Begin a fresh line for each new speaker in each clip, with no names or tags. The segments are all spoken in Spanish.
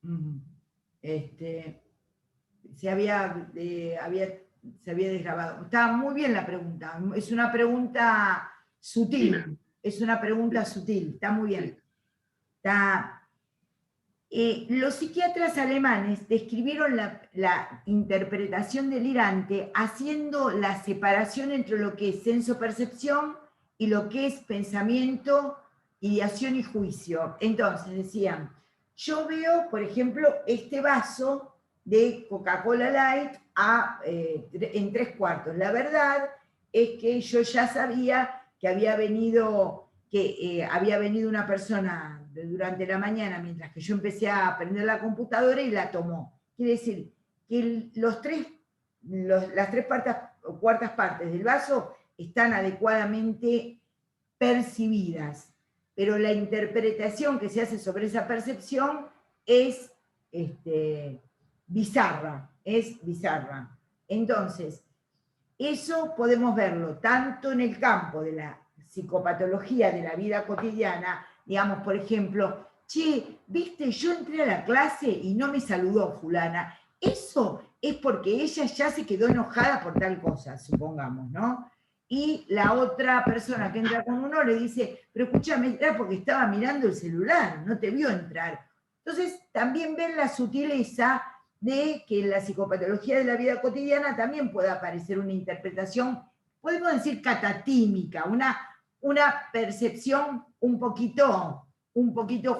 Ujú. Se había desgrabado. Estaba muy bien la pregunta. Es una pregunta
Fina.
sutil. Es una pregunta sutil. Está muy bien.
Sí.
Está, los psiquiatras alemanes describieron la interpretación delirante haciendo la separación entre lo que es senso-percepción y lo que es pensamiento, ideación y juicio. Entonces decían, yo veo, por ejemplo, este vaso de Coca-Cola Light en 3/4. La verdad es que yo ya sabía que había venido una persona durante la mañana mientras que yo empecé a aprender la computadora y la tomó. Quiere decir que las 3/4 partes del vaso están adecuadamente percibidas, pero la interpretación que se hace sobre esa percepción es bizarra, Entonces, eso podemos verlo tanto en el campo de la psicopatología de la vida cotidiana, digamos, por ejemplo, che, viste, yo entré a la clase y no me saludó fulana. Eso es porque ella ya se quedó enojada por tal cosa, supongamos, ¿no? Y la otra persona que entra con uno le dice, pero escúchame, era porque estaba mirando el celular, no te vio entrar. Entonces, también ven la sutileza de que en la psicopatología de la vida cotidiana también puede aparecer una interpretación, podemos decir catatímica, una percepción un poquito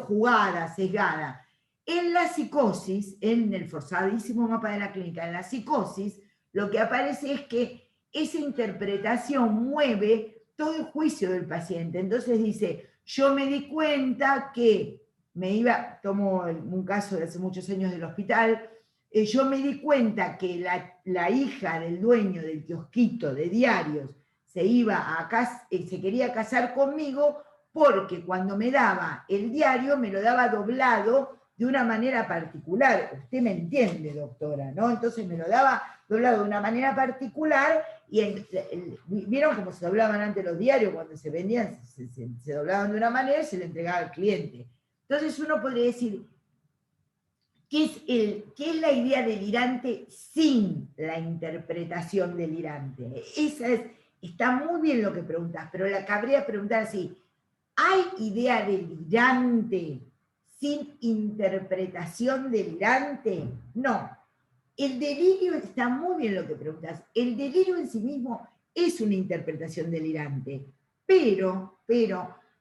jugada, sesgada. En la psicosis, en el forzadísimo mapa de la clínica, en la psicosis, lo que aparece es que esa interpretación mueve todo el juicio del paciente. Entonces dice, yo me di cuenta que tomo un caso de hace muchos años del hospital, yo me di cuenta que la hija del dueño del kiosquito de diarios se quería casar conmigo porque cuando me daba el diario me lo daba doblado de una manera particular. Usted me entiende, doctora, ¿no? Entonces me lo daba doblado de una manera particular y vieron cómo se doblaban antes los diarios cuando se vendían, se doblaban de una manera y se le entregaba al cliente. Entonces uno podría decir, ¿qué es la idea delirante sin la interpretación delirante? Está muy bien lo que preguntas, pero la cabría preguntar así, ¿hay idea delirante sin interpretación delirante? No. El delirio, está muy bien lo que preguntas, el delirio en sí mismo es una interpretación delirante, pero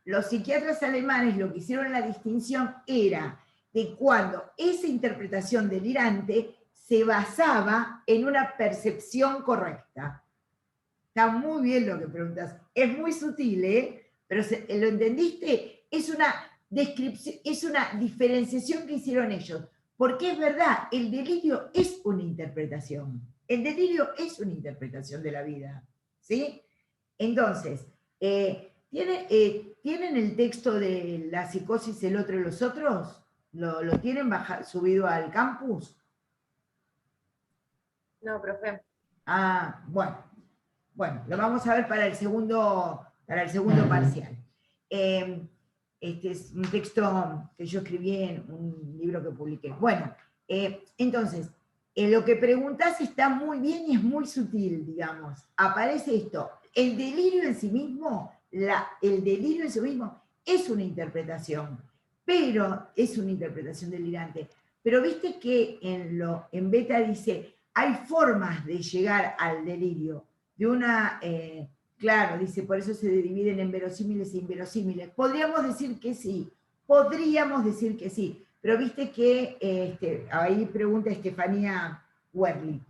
los psiquiatras alemanes lo que hicieron la distinción era de cuando esa interpretación delirante se basaba en una percepción correcta. Está muy bien lo que preguntas. Es muy sutil, pero ¿lo entendiste? Es una descripción, es una diferenciación que hicieron ellos. Porque es verdad, el delirio es una interpretación. El delirio es una interpretación de la vida. ¿Sí? Entonces, ¿tienen el texto de la psicosis, el otro y los otros? ¿Lo tienen subido al campus?
No, profe.
Ah, bueno, lo vamos a ver para el segundo parcial. Este es un texto que yo escribí en un libro que publiqué. Bueno, entonces, lo que preguntás está muy bien y es muy sutil, digamos. Aparece esto. El delirio en sí mismo, es una interpretación, pero es una interpretación delirante. Pero viste que en beta dice, hay formas de llegar al delirio. Claro, dice, por eso se dividen en verosímiles e inverosímiles. Podríamos decir que sí, pero viste que, ahí pregunta Estefanía Werli,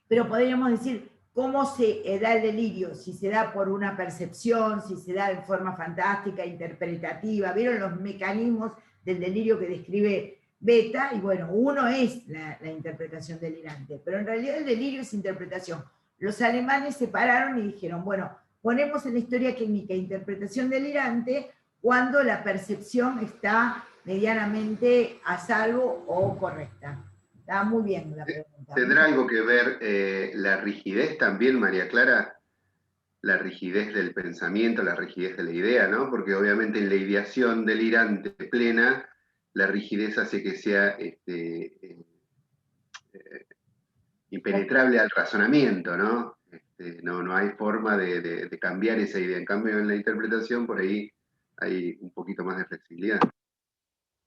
pero podríamos decir cómo se da el delirio, si se da por una percepción, si se da de forma fantástica, interpretativa. ¿Vieron los mecanismos del delirio que describe Beta? Y bueno, uno es la interpretación delirante, pero en realidad el delirio es interpretación. Los alemanes se pararon y dijeron, bueno, ponemos en la historia clínica interpretación delirante cuando la percepción está medianamente a salvo o correcta. Está muy bien la pregunta.
¿Tendrá algo que ver la rigidez también, María Clara? La rigidez del pensamiento, la rigidez de la idea, ¿no? Porque obviamente en la ideación delirante plena la rigidez hace que sea impenetrable al razonamiento, ¿no? No hay forma de cambiar esa idea. En cambio, en la interpretación, por ahí hay un poquito más de flexibilidad.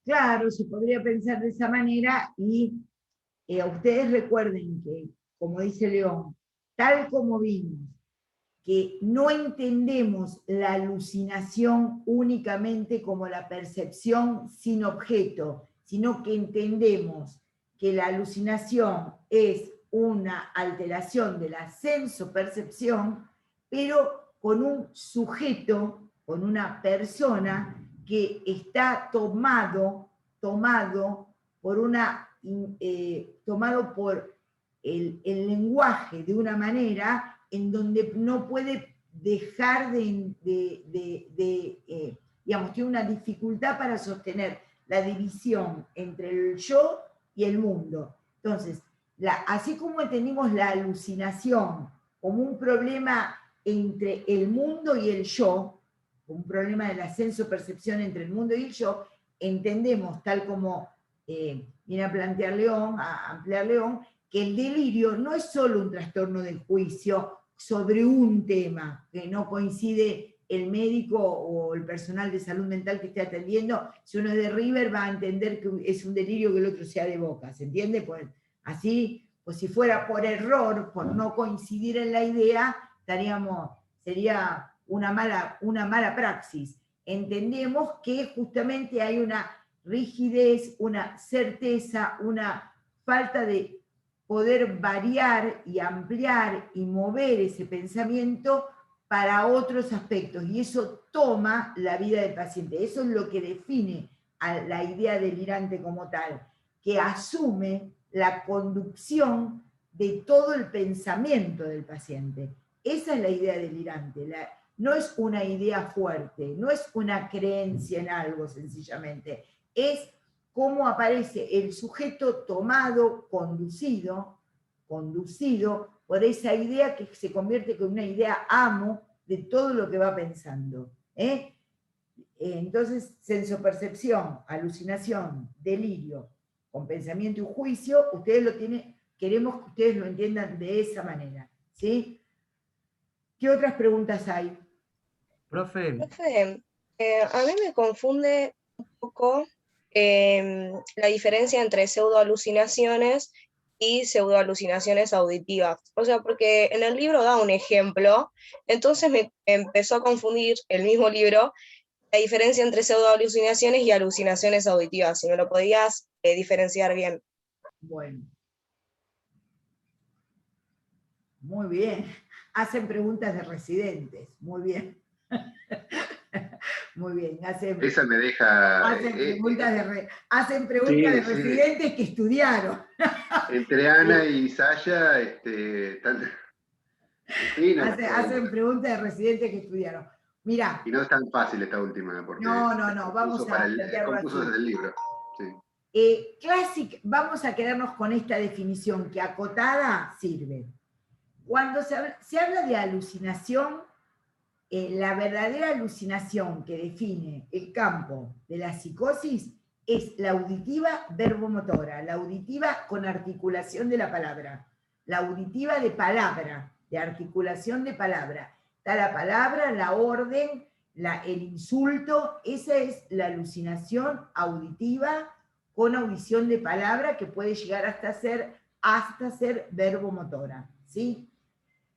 Claro, se podría pensar de esa manera y ustedes recuerden que, como dice León, tal como vimos, que no entendemos la alucinación únicamente como la percepción sin objeto, sino que entendemos que la alucinación es una alteración de la sensopercepción, pero con un sujeto, con una persona que está tomado por el lenguaje de una manera en donde no puede dejar digamos, tiene una dificultad para sostener la división entre el yo y el mundo. Entonces, así como entendimos la alucinación como un problema entre el mundo y el yo, un problema de la senso-percepción entre el mundo y el yo, entendemos, tal como viene a plantear León, a ampliar León, que el delirio no es solo un trastorno del juicio sobre un tema, que no coincide el médico o el personal de salud mental que esté atendiendo. Si uno es de River va a entender que es un delirio que el otro sea de Boca, ¿se entiende? Pues así, pues si fuera por error, por no coincidir en la idea, sería una mala praxis. Entendemos que justamente hay una rigidez, una certeza, una falta de poder variar y ampliar y mover ese pensamiento para otros aspectos, y eso toma la vida del paciente. Eso es lo que define a la idea delirante como tal, que asume la conducción de todo el pensamiento del paciente. Esa es la idea delirante. No es una idea fuerte, no es una creencia en algo sencillamente, es cómo aparece el sujeto tomado, conducido por esa idea que se convierte en una idea amo de todo lo que va pensando. Entonces, sensopercepción, alucinación, delirio, con pensamiento y juicio, queremos que ustedes lo entiendan de esa manera. ¿Sí? ¿Qué otras preguntas hay?
Profe,
A mí me confunde un poco la diferencia entre pseudoalucinaciones y pseudoalucinaciones auditivas. O sea, porque en el libro da un ejemplo, entonces me empezó a confundir el mismo libro la diferencia entre pseudoalucinaciones y alucinaciones auditivas. Si me lo podías diferenciar bien.
Bueno. Muy bien. Hacen preguntas de residentes. Muy bien. Muy bien.
Esa me deja...
Hacen preguntas de residentes que estudiaron.
Entre Ana y Saya,
hacen preguntas de residentes que estudiaron. Mirá.
Y no es tan fácil esta última, porque
no, vamos a
concurso desde el libro. Sí.
Vamos a quedarnos con esta definición que acotada sirve. Cuando se habla de alucinación, la verdadera alucinación que define el campo de la psicosis es la auditiva verbomotora, la auditiva con articulación de la palabra, la auditiva de palabra, de articulación de palabra. Está la palabra, la orden, el insulto, esa es la alucinación auditiva con audición de palabra que puede llegar hasta ser verbomotora, ¿sí?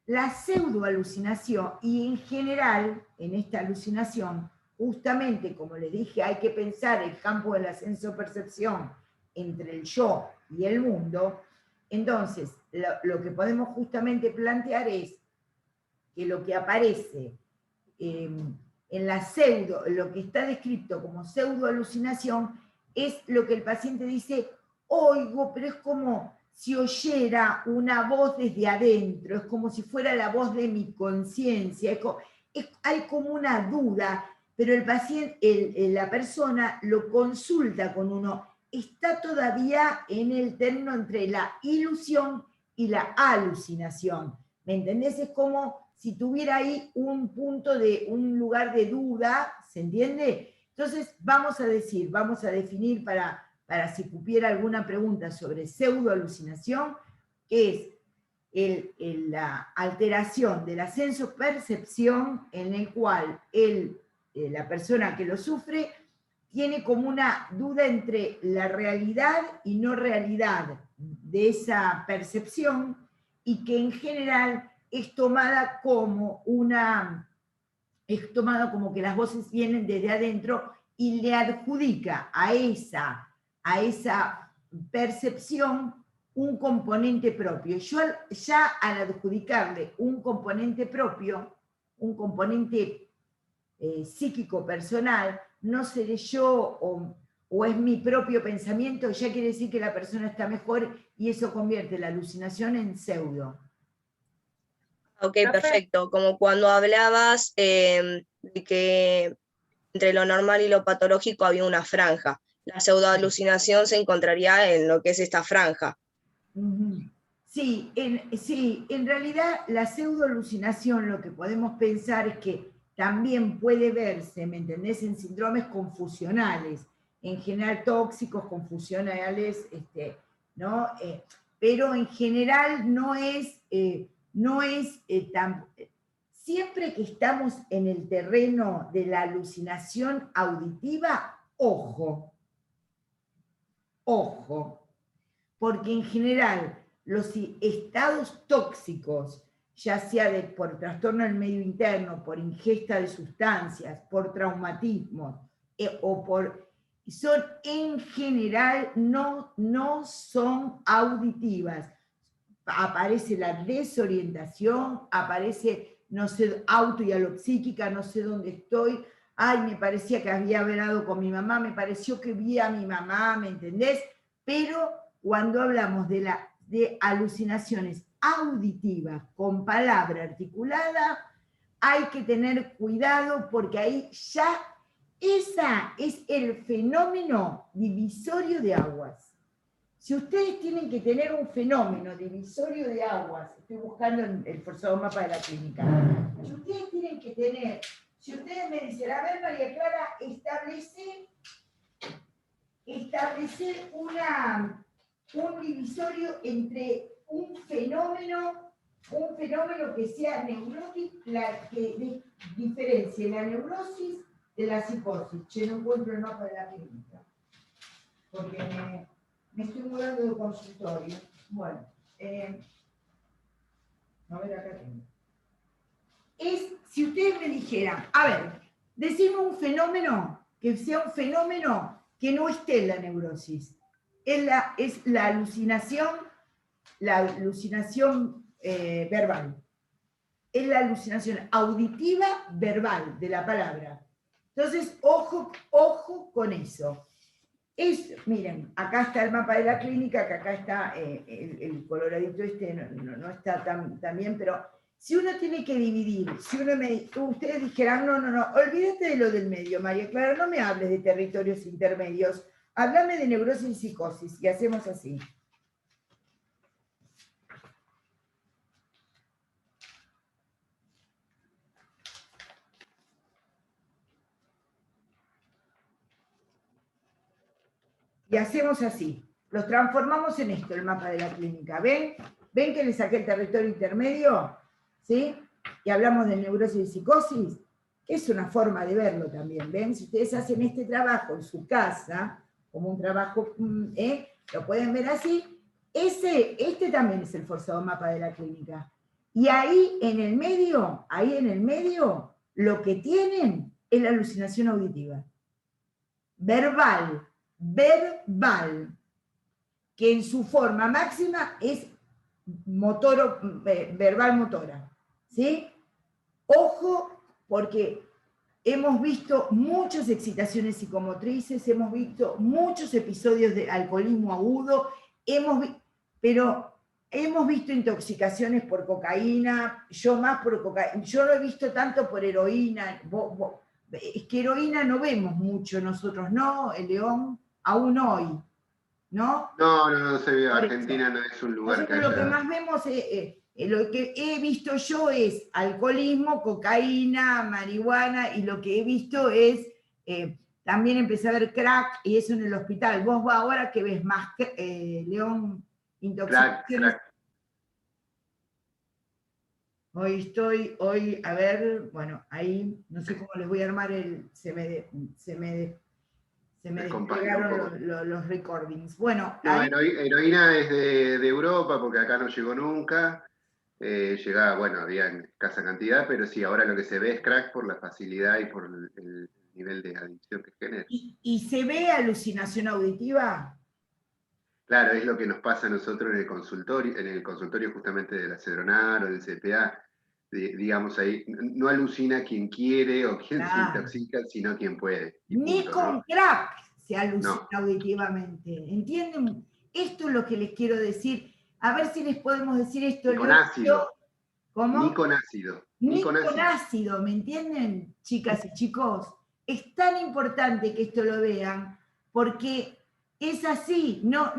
La pseudoalucinación, y en general, en esta alucinación, justamente, como les dije, hay que pensar el campo de la sensopercepción entre el yo y el mundo. Entonces, lo que podemos justamente plantear es que lo que aparece en la lo que está descrito como pseudoalucinación, es lo que el paciente dice, oigo, pero es como si oyera una voz desde adentro, es como si fuera la voz de mi conciencia, hay como una duda, pero el paciente, la persona lo consulta con uno, está todavía en el término entre la ilusión y la alucinación, ¿me entendés? Es como si tuviera ahí un lugar de duda, ¿se entiende? Entonces, vamos a definir para si cupiera alguna pregunta sobre pseudoalucinación, que es la alteración de la sensopercepción en el cual la persona que lo sufre tiene como una duda entre la realidad y no realidad de esa percepción, y que en general es tomada como que las voces vienen desde adentro y le adjudica a esa percepción un componente propio. Yo ya al adjudicarle un componente propio, un componente psíquico personal, no seré yo o es mi propio pensamiento, ya quiere decir que la persona está mejor, y eso convierte la alucinación en pseudo.
Ok, perfecto. Como cuando hablabas de que entre lo normal y lo patológico había una franja. La pseudoalucinación se encontraría en lo que es esta franja.
Sí, en realidad la pseudoalucinación, lo que podemos pensar es que también puede verse, ¿me entendés?, en síndromes confusionales, en general tóxicos, confusionales, ¿no? Pero en general no es tan... Siempre que estamos en el terreno de la alucinación auditiva, ojo, porque en general los estados tóxicos, ya sea por trastorno del medio interno, por ingesta de sustancias, por traumatismos, son en general no son auditivas. Aparece la desorientación, aparece, no sé, autohialopsíquica, no sé dónde estoy, ay, me parecía que había hablado con mi mamá, me pareció que vi a mi mamá, ¿me entendés? Pero cuando hablamos de alucinaciones auditivas con palabra articulada, hay que tener cuidado, porque ahí ya esa es el fenómeno divisorio de aguas. Si ustedes tienen que tener un fenómeno divisorio de aguas, estoy buscando el forzado mapa de la clínica, si ustedes tienen que tener, si ustedes me dicen, a ver, María Clara, establecer un divisorio entre un fenómeno que sea neurótico, que diferencie la neurosis de la psicosis. Che, no encuentro el mapa de la clínica, porque me estoy mudando de consultorio. Bueno, a ver, acá tengo. Si ustedes me dijeran, a ver, decime un fenómeno que sea un fenómeno que no esté en la neurosis. Es la alucinación verbal. Es la alucinación auditiva verbal de la palabra. Entonces, ojo con eso. Miren, acá está el mapa de la clínica, que acá está el coloradito no está tan bien, pero si uno tiene que dividir, ustedes dijeran, no, olvídate de lo del medio, María Clara, no me hables de territorios intermedios, háblame de neurosis y psicosis, y hacemos así. Y hacemos así, los transformamos en esto, el mapa de la clínica. ¿Ven? ¿Ven que le saqué el territorio intermedio? ¿Sí? Y hablamos de neurosis y psicosis, que es una forma de verlo también. ¿Ven? Si ustedes hacen este trabajo en su casa, como un trabajo, lo pueden ver así, este también es el forzado mapa de la clínica. Y ahí en el medio, lo que tienen es la alucinación auditiva. Verbal, que en su forma máxima es verbal motora, ¿sí? Ojo, porque hemos visto muchas excitaciones psicomotrices, hemos visto muchos episodios de alcoholismo agudo, pero hemos visto intoxicaciones por cocaína, yo más por cocaína, yo lo he visto tanto por heroína, es que heroína no vemos mucho nosotros, ¿no, León? Aún hoy, ¿no?
No se ve. Argentina no es un lugar que haya...
Lo que más vemos, lo que he visto yo es alcoholismo, cocaína, marihuana, y lo que he visto es también empecé a ver Crack, y eso en el hospital. Vos ahora que ves más, León, intoxicaciones.
Crack.
Hoy, a ver, bueno, ahí, no sé cómo les voy a armar se me despegaron los recordings. Bueno,
No,
ahí,
heroína es de Europa, porque acá no llegó nunca. Llegaba, bueno, había en escasa cantidad, pero sí, ahora lo que se ve es crack por la facilidad y por el nivel de adicción que genera.
¿Y se ve alucinación auditiva?
Claro, es lo que nos pasa a nosotros en el consultorio justamente de la Cedronar o del CPA. Digamos ahí, no alucina quien quiere o quien se intoxica, sino quien puede. Y
Ni
punto,
con
¿no?
crack se alucina
No.
auditivamente. ¿Entienden? Esto es lo que les quiero decir. A ver si les podemos decir esto.
Ni con ácido.
¿Cómo?
Ni con ácido.
Ni con ácido, ¿me entienden, chicas y chicos? Es tan importante que esto lo vean, porque es así, no,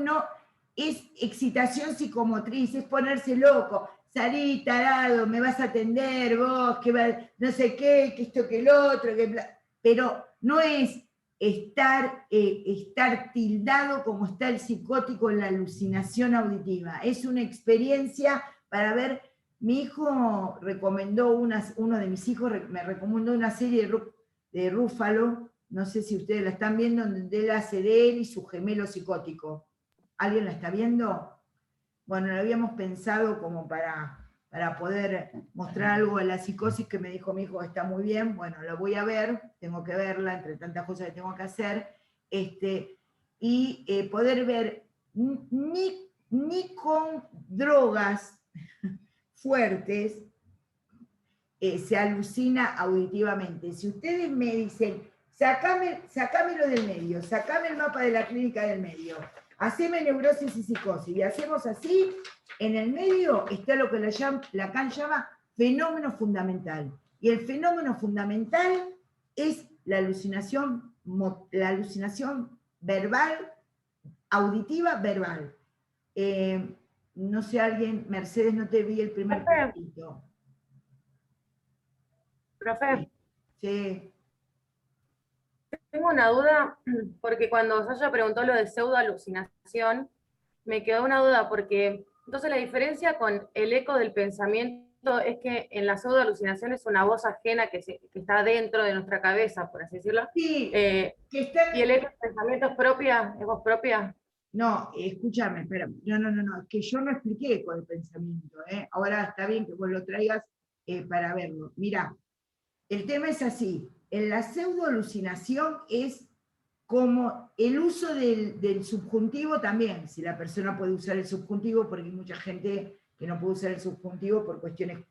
es excitación psicomotriz, es ponerse loco, salí tarado, me vas a atender vos, que no sé qué, que esto, que el otro, pero no es estar tildado como está el psicótico en la alucinación auditiva, es una experiencia para ver. Mi hijo recomendó, uno de mis hijos me recomendó una serie de Rúfalo, no sé si ustedes la están viendo, donde él hace de él y su gemelo psicótico. ¿Alguien la está viendo? Bueno, lo habíamos pensado como para poder mostrar algo de la psicosis, que me dijo mi hijo, está muy bien, bueno, lo voy a ver, tengo que verla, entre tantas cosas que tengo que hacer, y poder ver ni con drogas fuertes, se alucina auditivamente. Si ustedes me dicen, sacámelo del medio, sacame el mapa de la clínica del medio, haceme neurosis y psicosis, y hacemos así, en el medio está lo que Lacan llama fenómeno fundamental. Y el fenómeno fundamental es la alucinación verbal, auditiva verbal. No sé, alguien, Mercedes, no te vi el primer puntito.
Profe.
Sí.
Tengo una duda, porque cuando Sasha preguntó lo de pseudoalucinación, me quedó una duda, porque entonces la diferencia con el eco del pensamiento es que en la pseudoalucinación es una voz ajena que está dentro de nuestra cabeza, por así decirlo.
Sí,
¿Y el eco del pensamiento es propia? ¿Es voz propia?
No, escúchame, espera. No, es que yo no expliqué con el pensamiento, ¿eh? Ahora está bien que vos lo traigas para verlo. Mirá, el tema es así. En la pseudoalucinación es como el uso del subjuntivo también, si la persona puede usar el subjuntivo, porque hay mucha gente que no puede usar el subjuntivo por cuestiones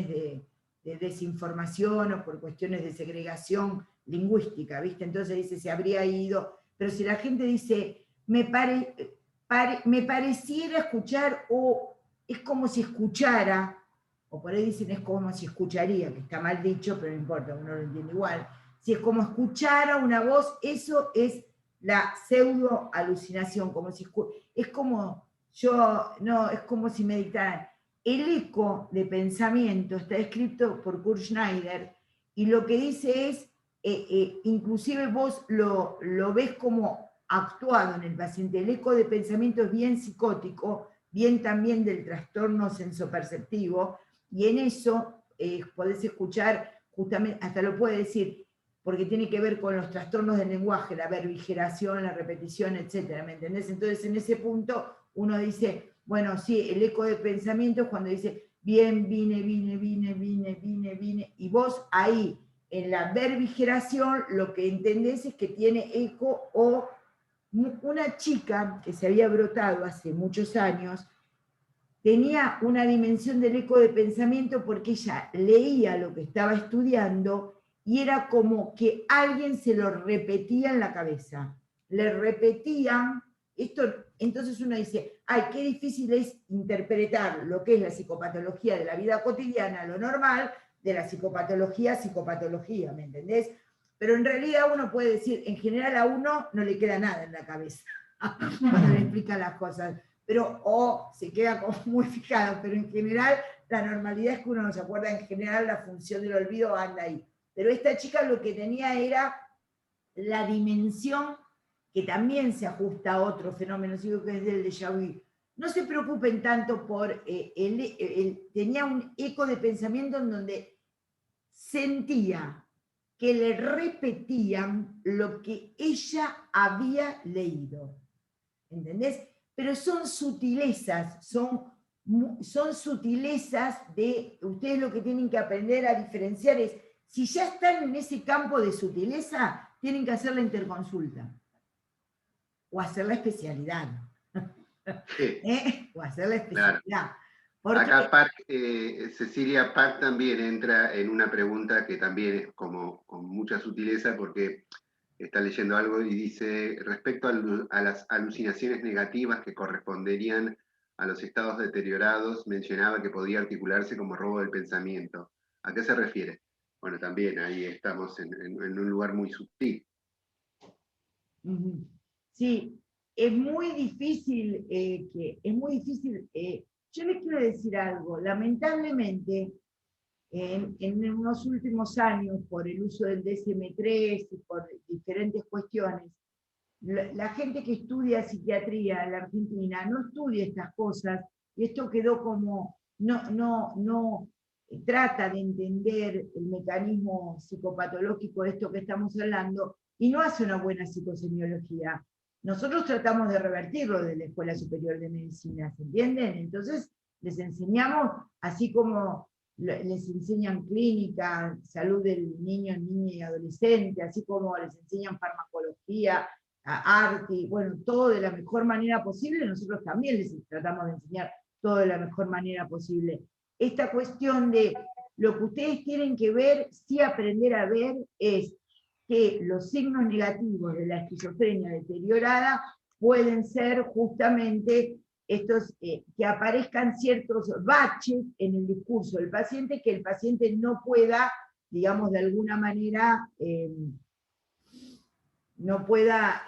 de desinformación o por cuestiones de segregación lingüística, ¿viste? Entonces dice, se habría ido, pero si la gente dice, me pareciera escuchar, o es como si escuchara, o por ahí dicen es como si escucharía, que está mal dicho, pero no importa, uno lo entiende igual. Si es como escuchara una voz, eso es la pseudo-alucinación, es como es como si me dictaran. El eco de pensamiento está escrito por Kurt Schneider, y lo que dice es, inclusive vos lo ves como actuado en el paciente. El eco de pensamiento es bien psicótico, bien también del trastorno sensoperceptivo, y en eso podés escuchar, justamente, hasta lo puede decir, porque tiene que ver con los trastornos del lenguaje, la verbigeración, la repetición, etcétera, ¿me entendés? Entonces, en ese punto, uno dice, bueno, sí, el eco de pensamiento es cuando dice, bien, vine, y vos ahí, en la verbigeración, lo que entendés es que tiene eco. O una chica que se había brotado hace muchos años, tenía una dimensión del eco de pensamiento porque ella leía lo que estaba estudiando y era como que alguien se lo repetía en la cabeza. Le repetían esto, entonces uno dice, ay, qué difícil es interpretar lo que es la psicopatología de la vida cotidiana, lo normal, de la psicopatología, ¿me entendés? Pero en realidad uno puede decir, en general a uno no le queda nada en la cabeza cuando le explican las cosas, pero se queda como muy fijado, pero en general la normalidad es que uno no se acuerda, en general la función del olvido anda ahí. Pero esta chica lo que tenía era la dimensión que también se ajusta a otro fenómeno, digo que es del déjà vu. No se preocupen tanto por, tenía un eco de pensamiento en donde sentía que le repetían lo que ella había leído. ¿Entendés? Pero son sutilezas, son sutilezas de, ustedes lo que tienen que aprender a diferenciar es, si ya están en ese campo de sutileza, tienen que hacer la interconsulta. O hacer la especialidad.
Sí.
O hacer la especialidad.
Claro.
Porque,
acá Cecilia Park también entra en una pregunta que también es como con mucha sutileza, porque está leyendo algo y dice, respecto a las alucinaciones negativas que corresponderían a los estados deteriorados, mencionaba que podía articularse como robo del pensamiento. ¿A qué se refiere? Bueno, también ahí estamos en un lugar muy sutil.
Sí, es muy difícil, yo les quiero decir algo, lamentablemente, en unos últimos años, por el uso del DSM-3 y por diferentes cuestiones, la gente que estudia psiquiatría en la Argentina no estudia estas cosas, y esto quedó como, no trata de entender el mecanismo psicopatológico de esto que estamos hablando, y no hace una buena psicosemiología. Nosotros tratamos de revertirlo de la Escuela Superior de Medicina, ¿se entienden? Entonces, les enseñamos, así como les enseñan clínica, salud del niño, niña y adolescente, así como les enseñan farmacología, arte, bueno, todo de la mejor manera posible, nosotros también les tratamos de enseñar todo de la mejor manera posible. Esta cuestión de lo que ustedes tienen que ver, sí aprender a ver, es que los signos negativos de la esquizofrenia deteriorada pueden ser justamente estos, que aparezcan ciertos baches en el discurso del paciente, que el paciente no pueda, digamos, de alguna manera, no pueda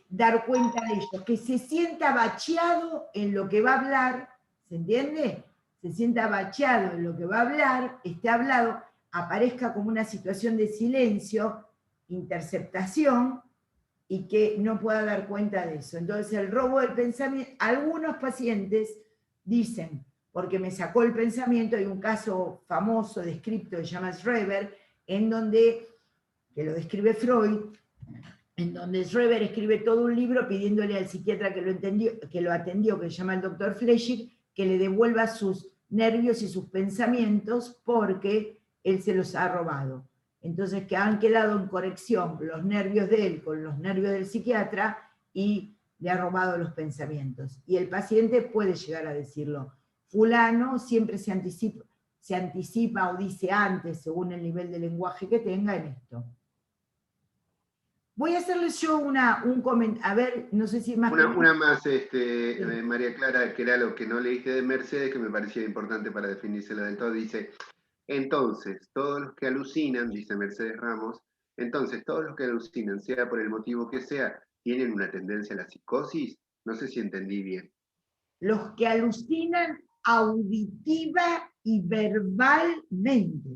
dar cuenta de ellos, que se sienta bacheado en lo que va a hablar, ¿se entiende? Se sienta bacheado en lo que va a hablar, esté hablado, aparezca como una situación de silencio, interceptación, y que no pueda dar cuenta de eso. Entonces el robo del pensamiento, algunos pacientes dicen, porque me sacó el pensamiento, hay un caso famoso descrito que se llama Schreber, en donde, que lo describe Freud, en donde Schreber escribe todo un libro pidiéndole al psiquiatra que lo atendió, que se llama el doctor Fleschig, que le devuelva sus nervios y sus pensamientos porque él se los ha robado. Entonces, que han quedado en conexión los nervios de él con los nervios del psiquiatra y le ha robado los pensamientos. Y el paciente puede llegar a decirlo. Fulano siempre se anticipa o dice antes, según el nivel de lenguaje que tenga, en esto. Voy a hacerles yo un comentario, a ver, no sé si más...
Una más, María Clara, que era lo que no leíste de Mercedes, que me parecía importante para definírselo del todo, dice, entonces, todos los que alucinan, dice Mercedes Ramos, entonces, todos los que alucinan, sea por el motivo que sea, ¿tienen una tendencia a la psicosis? No sé si entendí bien.
Los que alucinan auditiva y verbalmente.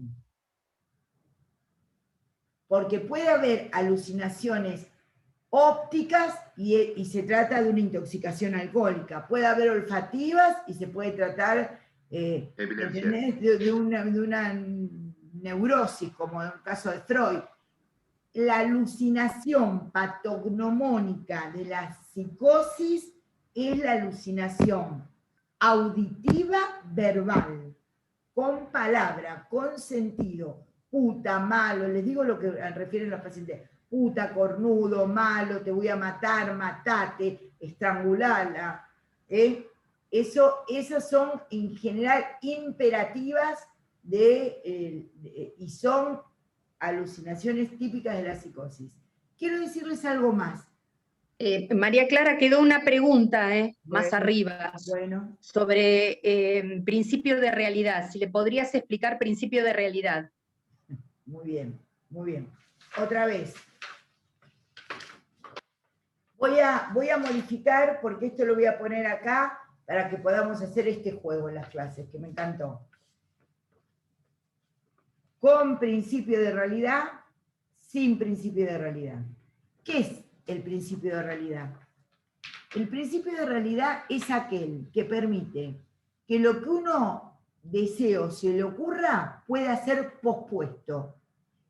Porque puede haber alucinaciones ópticas y se trata de una intoxicación alcohólica. Puede haber olfativas y se puede tratar de una neurosis, como en el caso de Freud. La alucinación patognomónica de la psicosis es la alucinación auditiva verbal, con palabra, con sentido. Puta, malo, les digo lo que refieren los pacientes, puta, cornudo, malo, te voy a matar, matate, estrangulala. Esas son en general imperativas y son alucinaciones típicas de la psicosis. Quiero decirles algo más.
María Clara, quedó una pregunta más
Bueno,
arriba
bueno.
sobre principio de realidad. Si le podrías explicar principio de realidad.
Muy bien, muy bien. Otra vez. Voy a modificar, porque esto lo voy a poner acá, para que podamos hacer este juego en las clases, que me encantó. Con principio de realidad sin principio de realidad. ¿Qué es el principio de realidad? El principio de realidad es aquel que permite que lo que uno desea o se le ocurra pueda ser pospuesto.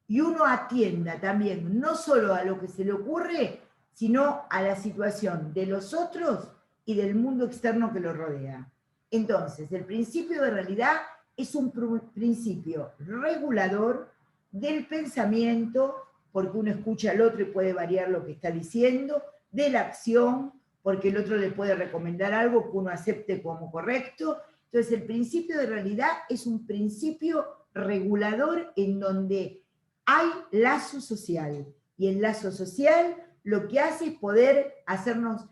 Y uno atienda también no solo a lo que se le ocurre, sino a la situación de los otros y del mundo externo que lo rodea. Entonces, el principio de realidad es un principio regulador del pensamiento, porque uno escucha al otro y puede variar lo que está diciendo, de la acción, porque el otro le puede recomendar algo que uno acepte como correcto. Entonces, el principio de realidad es un principio regulador en donde hay lazo social, y el lazo social lo que hace es poder hacernos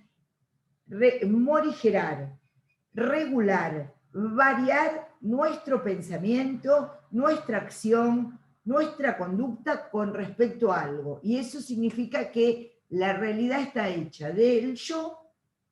morigerar, regular, variar nuestro pensamiento, nuestra acción, nuestra conducta con respecto a algo. Y eso significa que la realidad está hecha del yo,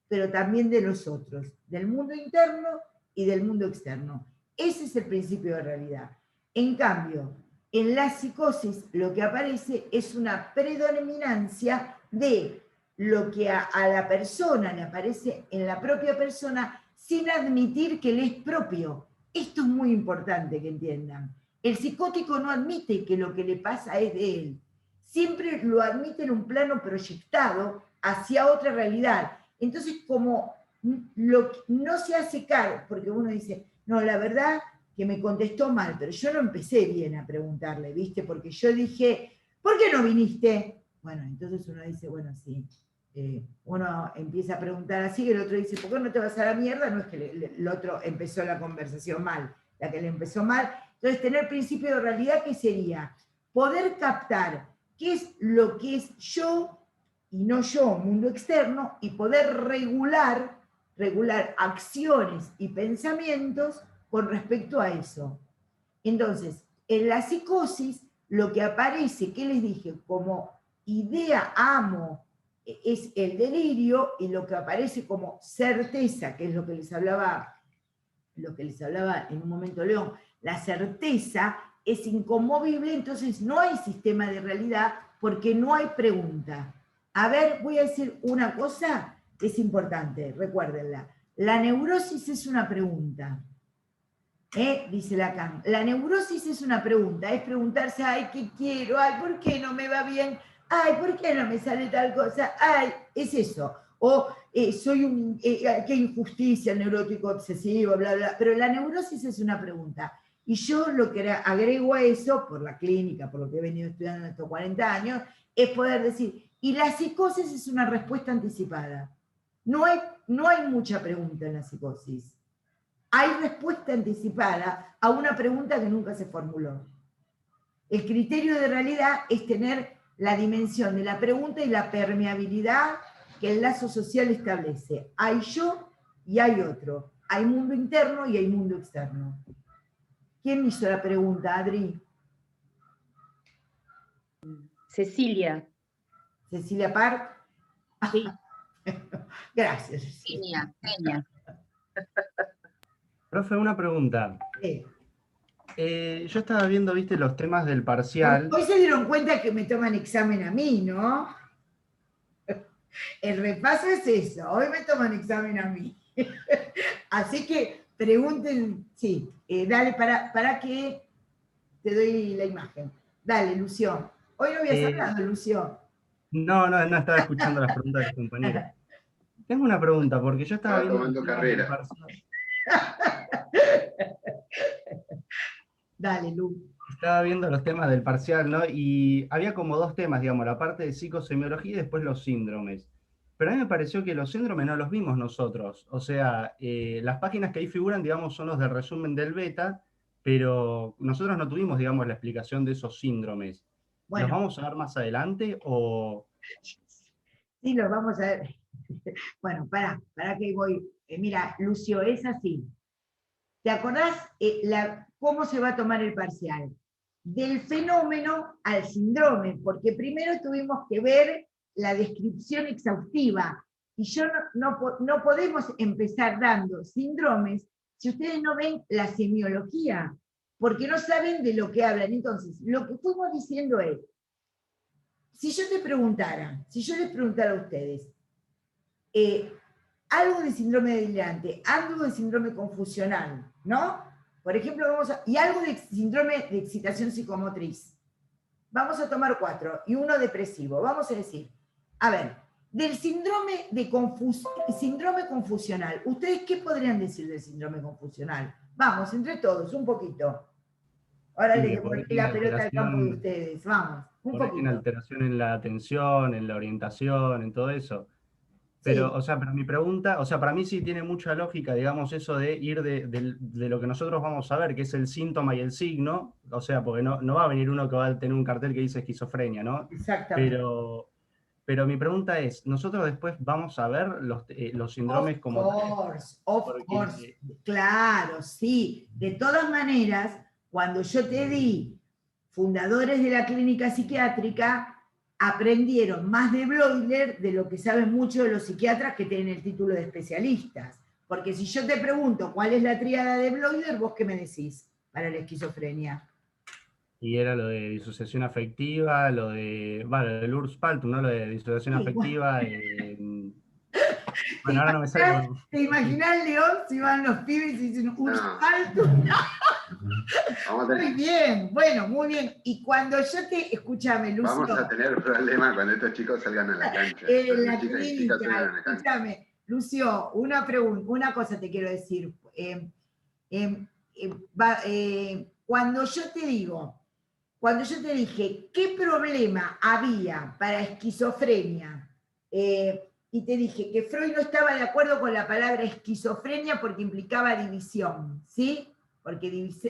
pero también de los otros, del mundo interno y del mundo externo. Ese es el principio de realidad. En cambio, en la psicosis lo que aparece es una predominancia de lo que a la persona le aparece en la propia persona sin admitir que le es propio. Esto es muy importante que entiendan. El psicótico no admite que lo que le pasa es de él. Siempre lo admite en un plano proyectado hacia otra realidad. Entonces, como no se hace cargo, porque uno dice, no, la verdad que me contestó mal, pero yo no empecé bien a preguntarle, ¿viste? Porque yo dije, ¿por qué no viniste? Bueno, entonces uno dice, bueno, sí. Uno empieza a preguntar así, y el otro dice, ¿por qué no te vas a la mierda? No es que el otro empezó la conversación mal, la que le empezó mal. Entonces, tener principio de realidad, ¿qué sería? Poder captar qué es lo que es yo y no yo, mundo externo, y poder regular acciones y pensamientos con respecto a eso. Entonces, en la psicosis, lo que aparece, ¿qué les dije? Como idea amo es el delirio, y lo que aparece como certeza, que es lo que les hablaba en un momento León, la certeza es inconmovible, entonces no hay sistema de realidad porque no hay pregunta. A ver, voy a decir una cosa que es importante, recuérdenla. La neurosis es una pregunta. Dice Lacan. La neurosis es una pregunta, es preguntarse, ay, ¿qué quiero? Ay, ¿por qué no me va bien? Ay, ¿por qué no me sale tal cosa? Ay, es eso. O qué injusticia, el neurótico obsesivo, bla, bla. Pero la neurosis es una pregunta. Y yo lo que agrego a eso, por la clínica, por lo que he venido estudiando en estos 40 años, es poder decir, y la psicosis es una respuesta anticipada. No hay mucha pregunta en la psicosis. Hay respuesta anticipada a una pregunta que nunca se formuló. El criterio de realidad es tener la dimensión de la pregunta y la permeabilidad que el lazo social establece. Hay yo y hay otro. Hay mundo interno y hay mundo externo. ¿Quién hizo la pregunta, Adri?
Cecilia.
¿Cecilia Park?
Sí.
Gracias.
Genia, genia.
Profe, una pregunta.
Sí.
Yo estaba viendo, viste, los temas del parcial.
Hoy se dieron cuenta que me toman examen a mí, ¿no? El repaso es eso, hoy me toman examen a mí. Así que pregunten, sí, dale, para que te doy la imagen. Dale, Lucio. Hoy no habías hablado, Lucio.
No, estaba escuchando las preguntas de los compañeros. Tengo una pregunta, porque yo estaba viendo
tomando
los temas
carrera.
del parcial.
Dale, Lu.
Estaba viendo los temas del parcial, ¿no? Y había como dos temas, digamos, la parte de psicosemiología y después los síndromes. Pero a mí me pareció que los síndromes no los vimos nosotros. O sea, las páginas que ahí figuran, digamos, son los del resumen del beta, pero nosotros no tuvimos, digamos, la explicación de esos síndromes.
Bueno.
¿Los vamos a ver más adelante o...?
Sí, los vamos a ver. Bueno, para que voy. Mira, Lucio, es así. ¿Te acordás cómo se va a tomar el parcial? Del fenómeno al síndrome, porque primero tuvimos que ver la descripción exhaustiva, y no podemos empezar dando síndromes si ustedes no ven la semiología, porque no saben de lo que hablan. Entonces, lo que fuimos diciendo es, si yo les preguntara a ustedes, algo de síndrome delirante, algo de síndrome confusional, ¿no? Por ejemplo, y algo de síndrome de excitación psicomotriz. Vamos a tomar 4 y uno depresivo. Vamos a decir, a ver, del síndrome confusional, ¿ustedes qué podrían decir del síndrome confusional? Vamos, entre todos, un poquito. Ahora
Sí,
le devolví la pelota al campo de ustedes, vamos, un
por ahí tiene
poquito.
alteración en la atención, en la orientación, en todo eso. Pero,
Sí.
o sea, pero mi pregunta, o sea, para mí sí tiene mucha lógica, digamos, eso de ir de lo que nosotros vamos a ver, que es el síntoma y el signo, o sea, porque no va a venir uno que va a tener un cartel que dice esquizofrenia, ¿no?
Exactamente.
Pero mi pregunta es, ¿nosotros después vamos a ver los síndromes como tales?
Of course, claro, sí. De todas maneras, cuando yo te di fundadores de la clínica psiquiátrica, aprendieron más de Bloiler de lo que saben muchos de los psiquiatras que tienen el título de especialistas. Porque si yo te pregunto cuál es la tríada de Bloiler, ¿vos qué me decís para la esquizofrenia?
Y era lo de disociación afectiva, lo de, bueno, lo del Urs-Paltum, ¿no? Lo de disociación
Sí,
afectiva. Bueno, ahora no me sale.
¿Te imaginás, León, si van los pibes y dicen Urs-Paltum? Muy bien, bueno, muy bien. Y cuando yo te, escúchame, Lucio.
Vamos a tener problemas cuando estos chicos salgan a la cancha.
En la clínica, escúchame, Lucio, una pregunta, una cosa te quiero decir. Cuando yo te dije qué problema había para esquizofrenia, y te dije que Freud no estaba de acuerdo con la palabra esquizofrenia porque implicaba división, ¿sí? Porque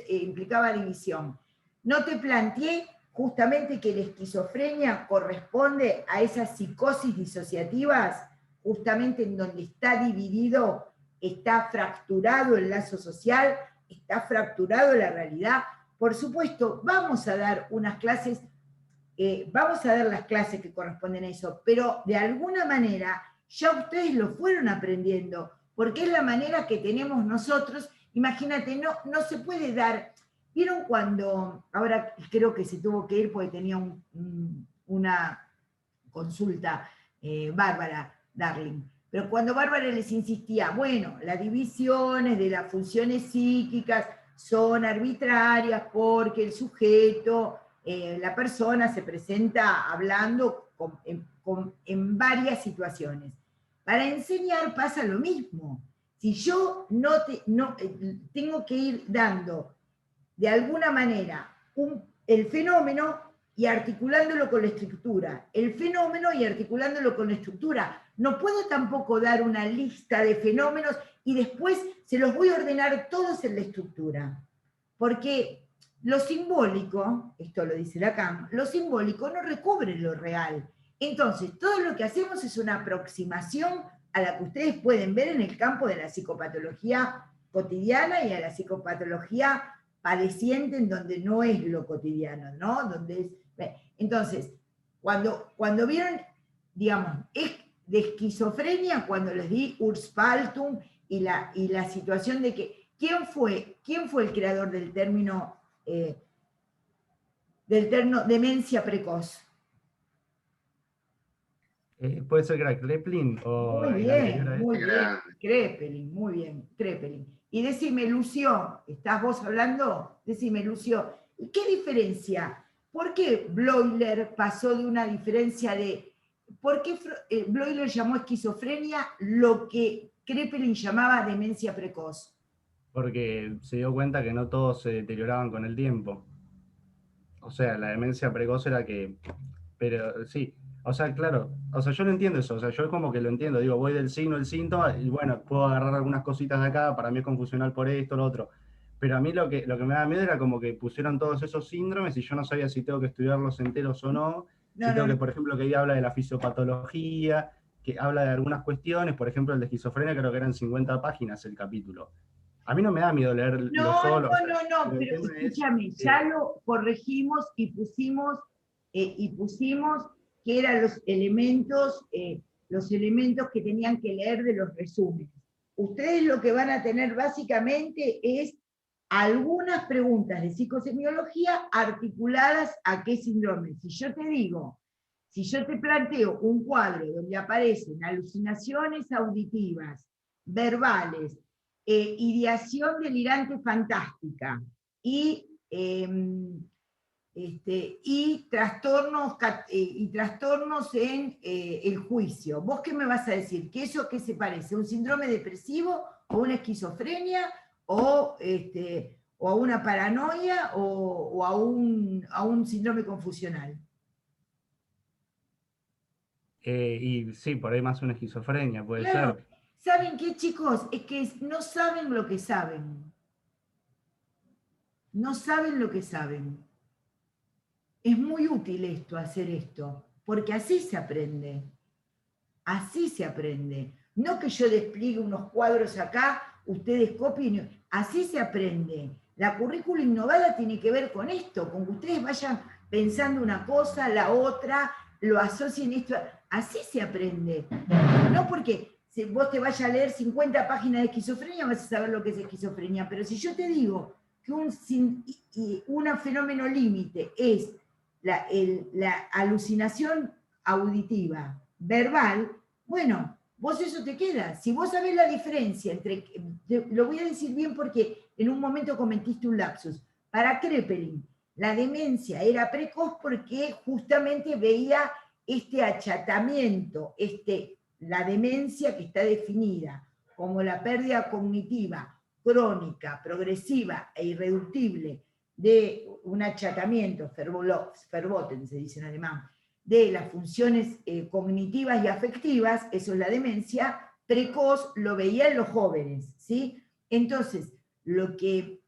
implicaba división. No te planteé justamente que la esquizofrenia corresponde a esas psicosis disociativas, justamente en donde está dividido, está fracturado el lazo social, está fracturado la realidad. Por supuesto, vamos a dar unas clases, vamos a dar las clases que corresponden a eso, pero de alguna manera ya ustedes lo fueron aprendiendo, porque es la manera que tenemos nosotros. Imagínate, no se puede dar. ¿Vieron cuando, ahora creo que se tuvo que ir porque tenía una consulta, Bárbara Darling, pero cuando Bárbara les insistía, bueno, las divisiones de las funciones psíquicas son arbitrarias porque el sujeto, la persona se presenta hablando en varias situaciones. Para enseñar pasa lo mismo. Si yo tengo que ir dando de alguna manera el fenómeno y articulándolo con la estructura, el fenómeno y articulándolo con la estructura. No puedo tampoco dar una lista de fenómenos y después se los voy a ordenar todos en la estructura. Porque lo simbólico, esto lo dice Lacan, lo simbólico no recubre lo real. Entonces, todo lo que hacemos es una aproximación a la que ustedes pueden ver en el campo de la psicopatología cotidiana y a la psicopatología padeciente, en donde no es lo cotidiano, ¿no? Donde es, entonces, cuando vieron, digamos, de esquizofrenia, cuando les di Urs-Paltum y la situación de que, ¿quién fue el creador del término demencia precoz?
Puede ser que era Kreplin o
Muy
el
bien,
anterior a
muy
ese.
bien. Krepelin, muy bien, Krepelin. Y decime, Lucio, ¿estás vos hablando? Decime, Lucio, ¿qué diferencia? ¿Por qué Bloiler pasó de una diferencia de... ¿Por qué Bloiler llamó esquizofrenia lo que Krepelin llamaba demencia precoz?
Porque se dio cuenta que no todos se deterioraban con el tiempo. O sea, la demencia precoz era que... Pero sí, o sea, claro, o sea, yo no entiendo eso, o sea, yo como que lo entiendo, digo, voy del signo al síntoma y bueno, puedo agarrar algunas cositas de acá, para mí es confusional por esto, lo otro. Pero a mí lo que me da miedo era como que pusieron todos esos síndromes y yo no sabía si tengo que estudiarlos enteros o no, si tengo que, por ejemplo, que ahí habla de la fisiopatología, que habla de algunas cuestiones, por ejemplo, el de esquizofrenia creo que eran 50 páginas el capítulo. A mí no me da miedo leerlo solo.
No, pero escúchame, ya lo corregimos y pusimos que eran los elementos que tenían que leer de los resúmenes. Ustedes lo que van a tener básicamente es algunas preguntas de psicosemiología articuladas a qué síndrome. Si yo te digo si yo te planteo un cuadro donde aparecen alucinaciones auditivas, verbales, ideación delirante fantástica y trastornos en el juicio. ¿Vos qué me vas a decir? ¿Que eso qué se parece? ¿Un síndrome depresivo o una esquizofrenia o a una paranoia o a un síndrome confusional?
Y sí, por ahí más una esquizofrenia, puede
Claro.
ser.
¿Saben qué, chicos? Es que no saben lo que saben. No saben lo que saben. Es muy útil hacer esto, porque así se aprende. Así se aprende. No que yo despliegue unos cuadros acá, ustedes copien, así se aprende. La currícula innovada tiene que ver con esto, con que ustedes vayan pensando una cosa, la otra, lo asocien esto. Así se aprende. No porque si vos te vayas a leer 50 páginas de esquizofrenia vas a saber lo que es esquizofrenia, pero si yo te digo que un fenómeno límite es la alucinación auditiva, verbal, bueno, vos eso te queda. Si vos sabés la diferencia entre, lo voy a decir bien porque en un momento cometiste un lapsus, para Kraepelin la demencia era precoz porque justamente veía este achatamiento, la demencia que está definida como la pérdida cognitiva crónica, progresiva e irreductible de un achatamiento, Verboten se dice en alemán, de las funciones cognitivas y afectivas, eso es la demencia, precoz, lo veía en los jóvenes, ¿sí? Entonces, lo que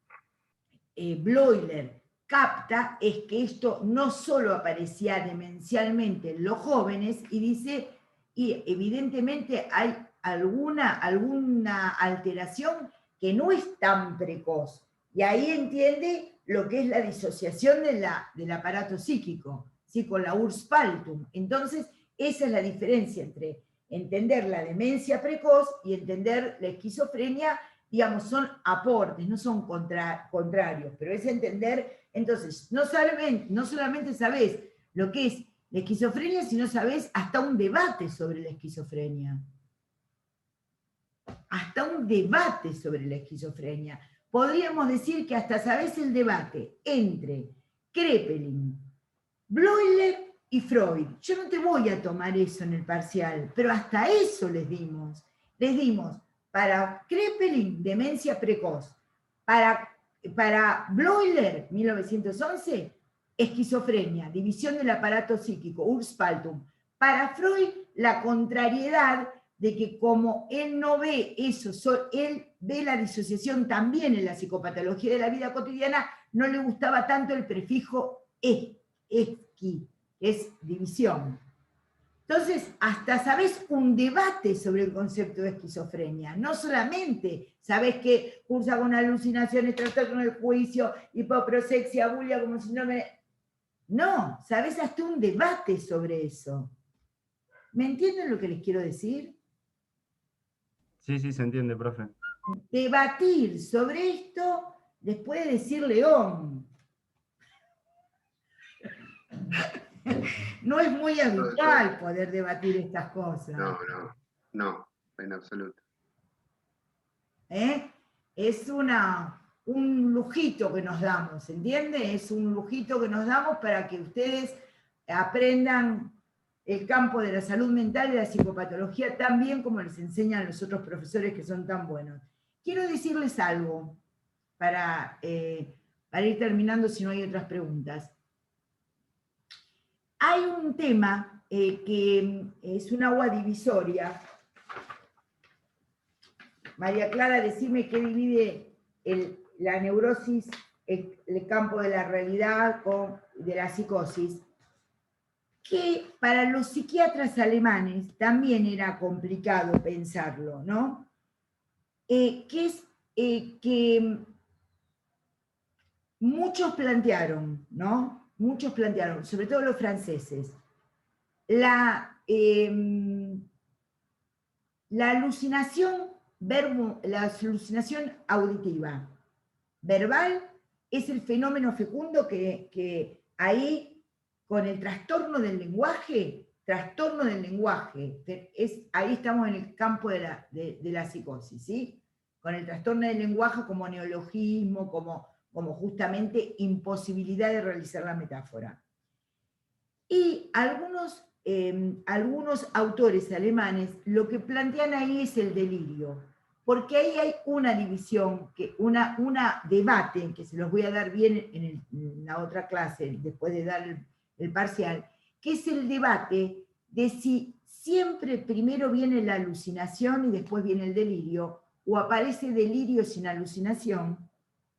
Bloiler capta es que esto no solo aparecía demencialmente en los jóvenes, y dice, y evidentemente hay alguna alteración que no es tan precoz, y ahí entiende lo que es la disociación del aparato psíquico, ¿sí? Con la Urspaltum. Entonces, esa es la diferencia entre entender la demencia precoz y entender la esquizofrenia. Digamos, son aportes, no son contrarios, pero es entender, entonces, no solamente sabés lo que es la esquizofrenia, sino sabés hasta un debate sobre la esquizofrenia. Hasta un debate sobre la esquizofrenia. Podríamos decir que hasta sabés el debate entre Kraepelin, Bloiler y Freud. Yo no te voy a tomar eso en el parcial, pero hasta eso les dimos. Les dimos para Kraepelin, demencia precoz. Para Bloiler, 1911, esquizofrenia, división del aparato psíquico, Urspaltum. Para Freud, la contrariedad de que como él no ve eso, él ve la disociación también en la psicopatología de la vida cotidiana, no le gustaba tanto el prefijo esqui, que es división. Entonces, hasta sabés un debate sobre el concepto de esquizofrenia. No solamente sabés que cursa con alucinaciones, trastorno del juicio, hipoprosexia, bulia, como si no me... No, sabés hasta un debate sobre eso. ¿Me entienden lo que les quiero decir?
Sí, sí, se entiende, profe.
Debatir sobre esto les puede decir León. No es muy habitual poder debatir estas cosas.
No, en absoluto.
Es un lujito que nos damos, ¿entiende? Es un lujito que nos damos para que ustedes aprendan el campo de la salud mental y de la psicopatología tan bien como les enseñan los otros profesores que son tan buenos. Quiero decirles algo para ir terminando si no hay otras preguntas. Hay un tema que es un agua divisoria. María Clara, decime qué divide la neurosis, el campo de la realidad de la psicosis, que para los psiquiatras alemanes también era complicado pensarlo, ¿no? Que es que muchos plantearon, ¿no? Muchos plantearon, sobre todo los franceses, la alucinación auditiva verbal es el fenómeno fecundo que ahí con el trastorno del lenguaje, ahí estamos en el campo de la psicosis, ¿sí? Con el trastorno del lenguaje como neologismo, como justamente imposibilidad de realizar la metáfora. Y algunos autores alemanes lo que plantean ahí es el delirio, porque ahí hay una división, una debate, que se los voy a dar bien en la otra clase, después de dar el parcial, que es el debate de si siempre primero viene la alucinación y después viene el delirio, o aparece delirio sin alucinación,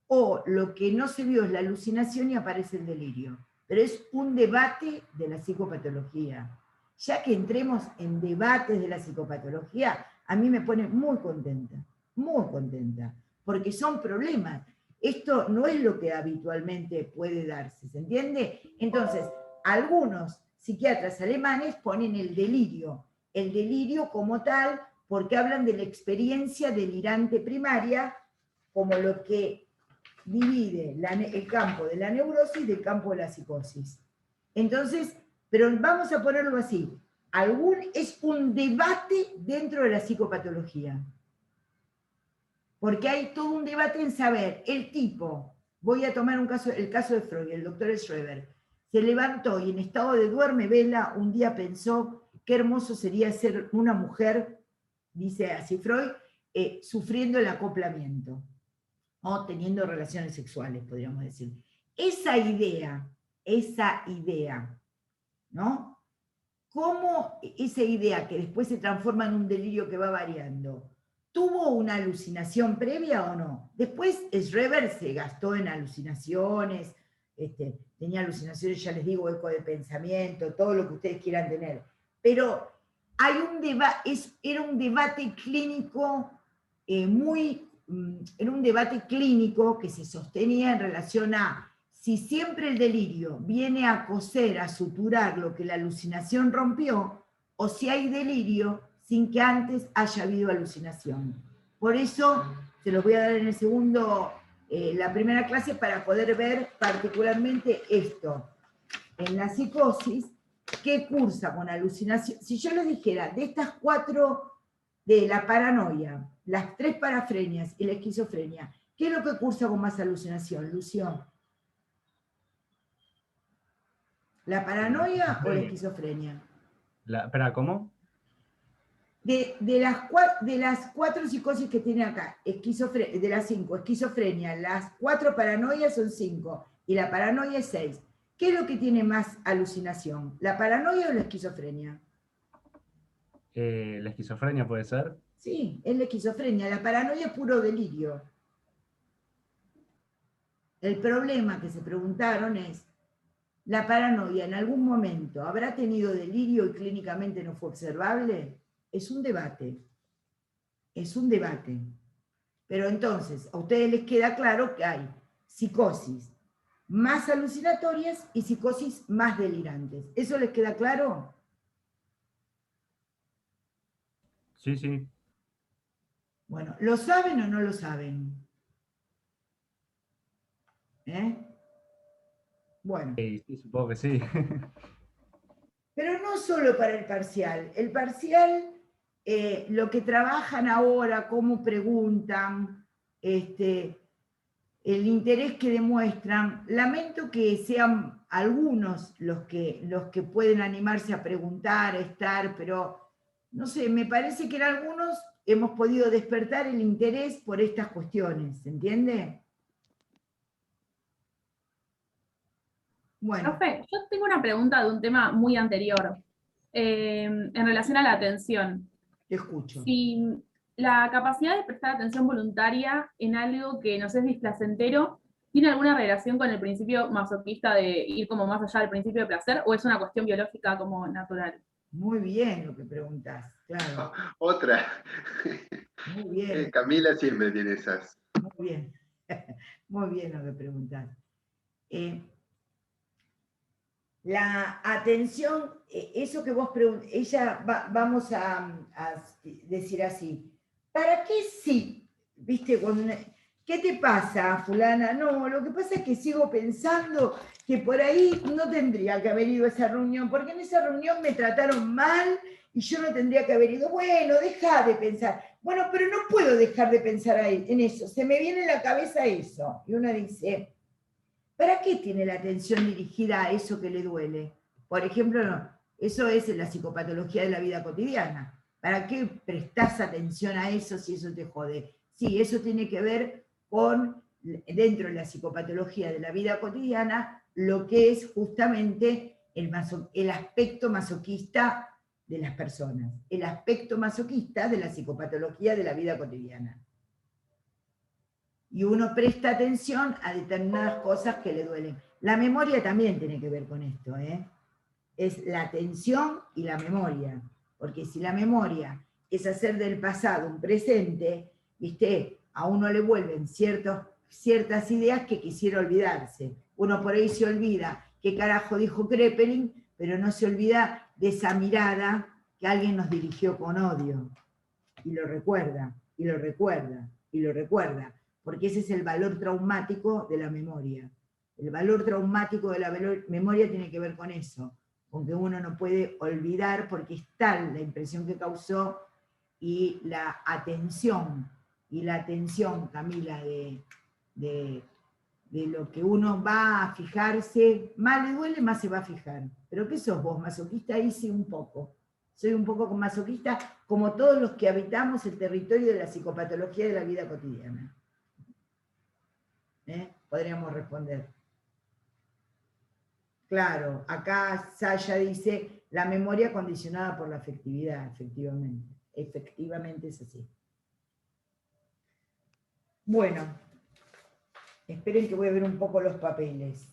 o lo que no se vio es la alucinación y aparece el delirio. Pero es un debate de la psicopatología. Ya que entremos en debates de la psicopatología, a mí me pone muy contenta, porque son problemas. Esto no es lo que habitualmente puede darse, ¿se entiende? Entonces, algunos psiquiatras alemanes ponen el delirio como tal, porque hablan de la experiencia delirante primaria como lo que divide el campo de la neurosis del campo de la psicosis. Entonces, pero vamos a ponerlo así, es un debate dentro de la psicopatología. Porque hay todo un debate en saber, el tipo, voy a tomar el caso de Freud, el doctor Schreber, se levantó y en estado de duerme vela, un día pensó qué hermoso sería ser una mujer, dice así Freud, sufriendo el acoplamiento, o teniendo relaciones sexuales, podríamos decir. Esa idea, ¿no? ¿Cómo esa idea que después se transforma en un delirio que va variando, tuvo una alucinación previa o no? Después Schreber se gastó en alucinaciones, tenía alucinaciones, ya les digo, eco de pensamiento, todo lo que ustedes quieran tener. Pero hay era un debate clínico era un debate clínico que se sostenía en relación a si siempre el delirio viene a coser, a suturar lo que la alucinación rompió, o si hay delirio sin que antes haya habido alucinación. Por eso se los voy a dar en el segundo, la primera clase, para poder ver particularmente esto. En la psicosis, ¿qué cursa con alucinación? Si yo les dijera, de estas 4, de la paranoia, las 3 parafrenias y la esquizofrenia, ¿qué es lo que cursa con más alucinación, Lucio? ¿La paranoia o la esquizofrenia?
Espera, ¿cómo?
De las 4 psicosis que tiene acá, de las 5, esquizofrenia, las 4 paranoias son 5, y la paranoia es 6. ¿Qué es lo que tiene más alucinación? ¿La paranoia o la esquizofrenia?
¿La esquizofrenia puede ser?
Sí, es la esquizofrenia. La paranoia es puro delirio. El problema que se preguntaron es, ¿la paranoia en algún momento habrá tenido delirio y clínicamente no fue observable? Es un debate. Es un debate. Pero entonces, a ustedes les queda claro que hay psicosis más alucinatorias y psicosis más delirantes. ¿Eso les queda claro?
Sí, sí.
Bueno, ¿lo saben o no lo saben? Bueno.
Sí, supongo que sí.
Pero no solo para el parcial. El parcial, lo que trabajan ahora, cómo preguntan, el interés que demuestran, lamento que sean algunos los que pueden animarse a preguntar, a estar, pero no sé, me parece que en algunos hemos podido despertar el interés por estas cuestiones, ¿se entiende? Bueno.
Profe, yo tengo una pregunta de un tema muy anterior, en relación a la atención.
Te escucho.
Si la capacidad de prestar atención voluntaria en algo que nos es displacentero tiene alguna relación con el principio masoquista de ir como más allá del principio de placer, o es una cuestión biológica como natural.
Muy bien lo que preguntas, claro.
Otra.
Muy bien.
Camila siempre tiene esas.
Muy bien. Muy bien lo que preguntas. La atención, eso que vos preguntas, vamos a decir así, ¿para qué sí? ¿Viste? ¿Qué te pasa, fulana? No, lo que pasa es que sigo pensando que por ahí no tendría que haber ido a esa reunión, porque en esa reunión me trataron mal y yo no tendría que haber ido. Bueno, deja de pensar. Bueno, pero no puedo dejar de pensar en eso, se me viene a la cabeza eso. Y uno dice, ¿para qué tiene la atención dirigida a eso que le duele? Por ejemplo, no, eso es en la psicopatología de la vida cotidiana. ¿Para qué prestás atención a eso si eso te jode? Sí, eso tiene que ver con, dentro de la psicopatología de la vida cotidiana, lo que es justamente el aspecto masoquista de las personas, el aspecto masoquista de la psicopatología de la vida cotidiana. Y uno presta atención a determinadas cosas que le duelen. La memoria también tiene que ver con esto, ¿eh? Es la atención y la memoria. Porque si la memoria es hacer del pasado un presente, ¿viste? A uno le vuelven ciertas ideas que quisiera olvidarse. Uno por ahí se olvida qué carajo dijo Kraepelin, pero no se olvida de esa mirada que alguien nos dirigió con odio. Y lo recuerda, y lo recuerda, y lo recuerda. Porque ese es el valor traumático de la memoria. El valor traumático de la memoria tiene que ver con eso, con que uno no puede olvidar porque es tal la impresión que causó y la atención, Camila, de lo que uno va a fijarse, más le duele, más se va a fijar. ¿Pero qué sos vos, masoquista? Ahí sí un poco. Soy un poco masoquista, como todos los que habitamos el territorio de la psicopatología de la vida cotidiana. Podríamos responder. Claro, acá Saya dice, la memoria condicionada por la afectividad, efectivamente. Efectivamente es así. Bueno, esperen que voy a ver un poco los papeles.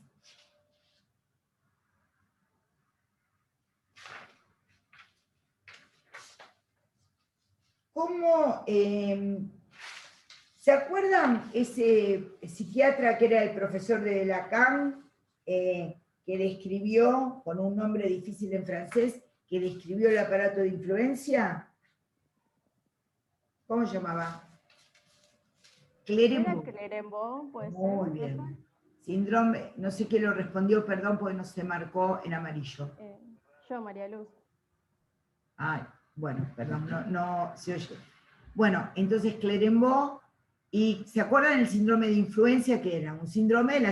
¿Cómo... ¿se acuerdan ese psiquiatra que era el profesor de Lacan, que describió, con un nombre difícil en francés, que describió el aparato de influencia? ¿Cómo se llamaba?
Clérambault, puede ser.
Muy bien. Síndrome, no sé qué lo respondió, perdón, porque no se marcó en amarillo.
Yo, María Luz.
Ay, bueno, perdón, no se oye. Bueno, entonces Clérambault, y ¿se acuerdan del síndrome de influencia que era? Un síndrome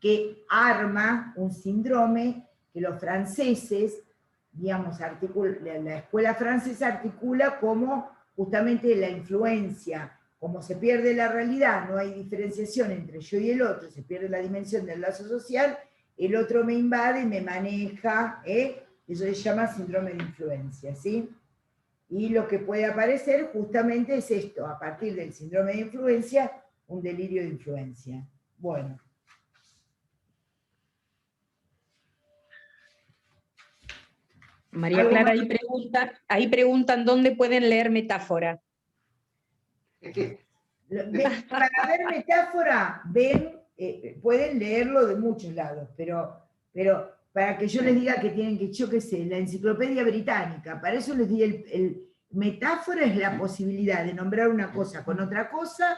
que arma, un síndrome que los franceses, digamos, la escuela francesa articula como justamente la influencia, como se pierde la realidad, no hay diferenciación entre yo y el otro, se pierde la dimensión del lazo social, el otro me invade, me maneja, eso se llama síndrome de influencia, ¿sí? Y lo que puede aparecer justamente es esto, a partir del síndrome de influencia, un delirio de influencia. Bueno.
María Clara, ahí preguntan dónde pueden leer metáfora.
Para ver metáfora, pueden leerlo de muchos lados, pero para que yo les diga que tienen que, yo qué sé, la enciclopedia británica, para eso les di metáfora es la posibilidad de nombrar una cosa con otra cosa,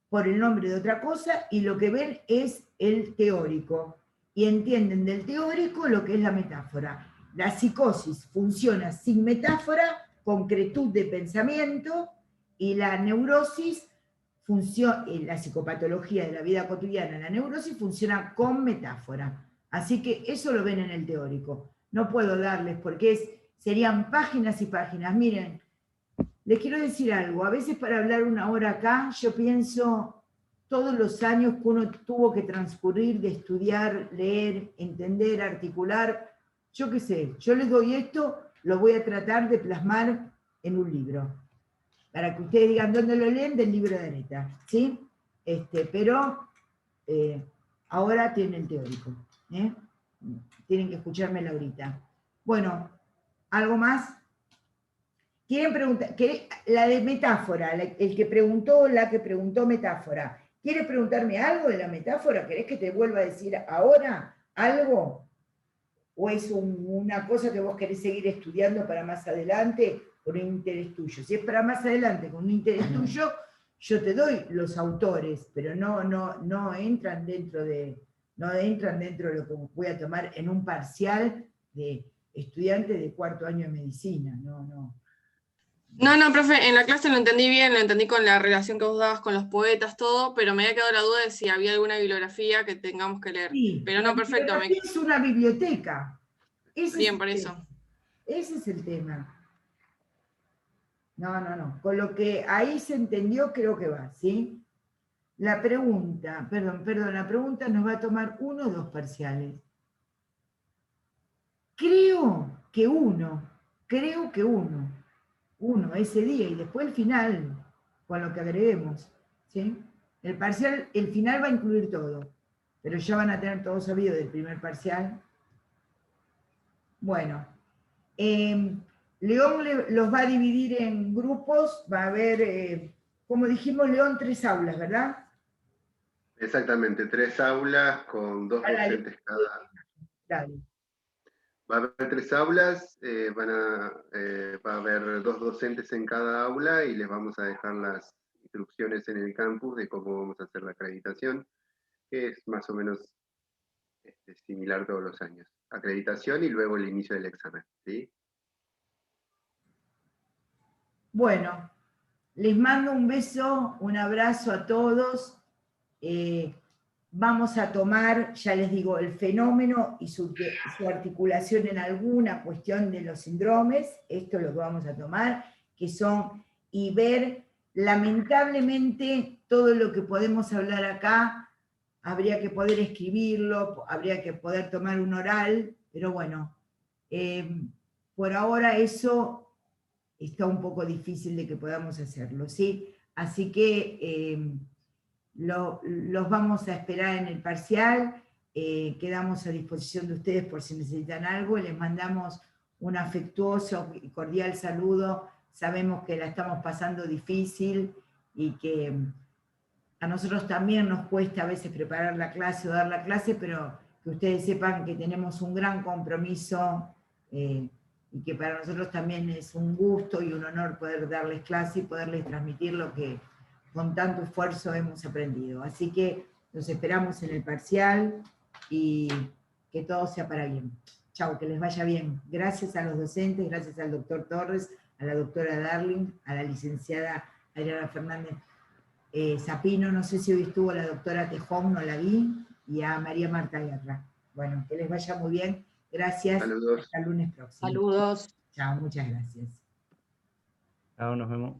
por el nombre de otra cosa, y lo que ven es el teórico, y entienden del teórico lo que es la metáfora. La psicosis funciona sin metáfora, concretud de pensamiento, y la neurosis la psicopatología de la vida cotidiana, la neurosis funciona con metáfora. Así que eso lo ven en el teórico. No puedo darles porque serían páginas y páginas. Miren, les quiero decir algo. A veces para hablar una hora acá, yo pienso todos los años que uno tuvo que transcurrir de estudiar, leer, entender, articular. Yo qué sé, yo les doy esto, lo voy a tratar de plasmar en un libro. Para que ustedes digan dónde lo leen, del libro de Aneta, ¿sí? Pero ahora tienen el teórico, tienen que escuchármela ahorita. Bueno, ¿algo más? ¿Quieren preguntar? La de metáfora, el que preguntó, la que preguntó metáfora, ¿quieres preguntarme algo de la metáfora? ¿Querés que te vuelva a decir ahora algo? ¿O es una cosa que vos querés seguir estudiando para más adelante por un interés tuyo? Si es para más adelante con un interés tuyo, yo te doy los autores, pero no entran dentro de no entran dentro de lo que voy a tomar en un parcial de estudiante de 4º año de medicina, no.
No, profe, en la clase lo entendí bien, lo entendí con la relación que vos dabas con los poetas, todo, pero me había quedado la duda de si había alguna bibliografía que tengamos que leer.
Sí,
Pero
la
no, perfecto.
bibliografía es una biblioteca.
Bien, por eso.
Ese es el tema. No. Con lo que ahí se entendió, creo que va, ¿sí? La pregunta, perdón, la pregunta nos va a tomar 1 o 2 parciales. Creo que uno, ese día, y después el final, con lo que agreguemos, ¿sí? El parcial, el final va a incluir todo, pero ya van a tener todo sabido del primer parcial. Bueno, León los va a dividir en grupos, va a haber, como dijimos, León, 3 aulas, ¿verdad?
Exactamente, 3 aulas con 2 docentes cada.
Dale.
Va a haber 3 aulas, va a haber 2 docentes en cada aula y les vamos a dejar las instrucciones en el campus de cómo vamos a hacer la acreditación, que es más o menos similar todos los años. Acreditación y luego el inicio del examen, ¿sí?
Bueno, les mando un beso, un abrazo a todos. Vamos a tomar, ya les digo, el fenómeno y su articulación en alguna cuestión de los síndromes, esto lo vamos a tomar, que son, y ver, lamentablemente, todo lo que podemos hablar acá, habría que poder escribirlo, habría que poder tomar un oral, pero bueno, por ahora eso está un poco difícil de que podamos hacerlo, ¿sí? Así que los vamos a esperar en el parcial, quedamos a disposición de ustedes por si necesitan algo, les mandamos un afectuoso y cordial saludo, sabemos que la estamos pasando difícil y que a nosotros también nos cuesta a veces preparar la clase o dar la clase, pero que ustedes sepan que tenemos un gran compromiso y que para nosotros también es un gusto y un honor poder darles clase y poderles transmitir lo que con tanto esfuerzo hemos aprendido. Así que los esperamos en el parcial y que todo sea para bien. Chao, que les vaya bien. Gracias a los docentes, gracias al doctor Torres, a la doctora Darling, a la licenciada Adriana Fernández Zapino, no sé si hoy estuvo la doctora Tejón, no la vi, y a María Marta Guerra. Bueno, que les vaya muy bien. Gracias.
Saludos.
Hasta el lunes próximo.
Saludos.
Chao, muchas gracias.
Chao, nos vemos.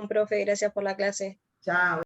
Profe, gracias por la clase.
Chao.